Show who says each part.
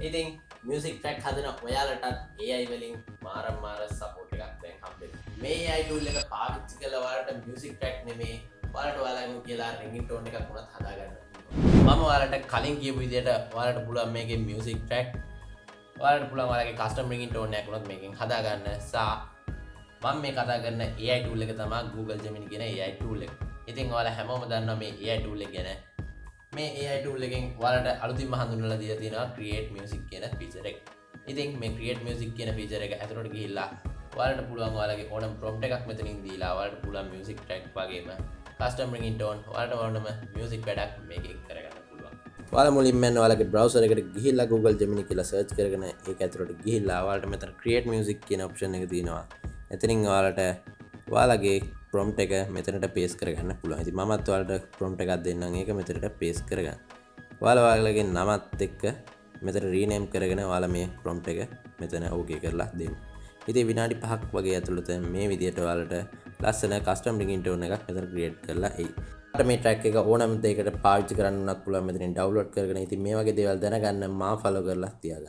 Speaker 1: ඉතින් music track හදන ඔයාලටත් AI වලින් මාර සපෝට් එකක් දැන් හම්බෙනවා. මේ AI tool එක පාවිච්චි කරලා ඔයාලට මියසික් ට්‍රැක් නෙමේ ඔයාලට ඔයාලම කියලා රින්ග්ටෝන් එකක් වුණත් හදාගන්න පුළුවන්. මම ඔයාලට කලින් කියපු විදිහට ඔයාලට පුළුවන් මේකේ මියසික් ට්‍රැක් ඔයාලට පුළුවන් ඔයාලගේ කස්ටම් රින්ග්ටෝන් එකක් වුණත් මේකෙන් හදාගන්න. මම මේ කතා කරන AI tool එක තමයි Google Gemini කියන AI tool එක. ඉතින් ඔයාලා හැමෝම දන්නවා මේ AI tool එක ගැන. මේ AI tool එකෙන් ඔයාලට අලුතින්ම හඳුන්වලා දීලා තියෙනවා create music කියන feature එක. ඉතින් මේ create music කියන feature එක ඇතුළට ගිහිල්ලා ඔයාලට පුළුවන් ඔයාලගේ ඕනම prompt එකක් මෙතනින් දීලා ඔයාලට පුළුවන් music track වගේම custom ringtone ඔයාලට ඕනම music වැඩක් මේකෙන් කරගන්න පුළුවන්. ඔයාලා මුලින්ම ඔයාලගේ browser එකට ගිහිල්ලා Google Gemini කියලා search කරගෙන ඒක ඇතුළට ගිහිල්ලා ඔයාලට මෙතන create music කියන option එක තියෙනවා. එතනින් ඔයාලට ඔයාලගේ prompt එක මෙතනට paste කරගන්න පුළුවන්. ඉතින් මමත් ඔයාලට prompt එකක් දෙන්නම්. ඒක මෙතනට paste කරගන්න. ඔයාලගේ නමත් එක්ක මෙතන rename කරගෙන ඔයාලා මේ prompt එක මෙතන okay කරලා දෙන්න. ඉතින් විනාඩි 5ක් වගේ ඇතුළත මේ විදිහට ඔයාලට ලස්සන custom ringtone එකක් මෙතන create කරලා එයි. ඔයාලට මේ track එක ඕනම දෙයකට පාවිච්චි කරන්න උනත් පුළුවන් මෙතනින් download කරගෙන. ඉතින් මේ වගේ දේවල් දැනගන්න මා follow කරලා තියාගන්න.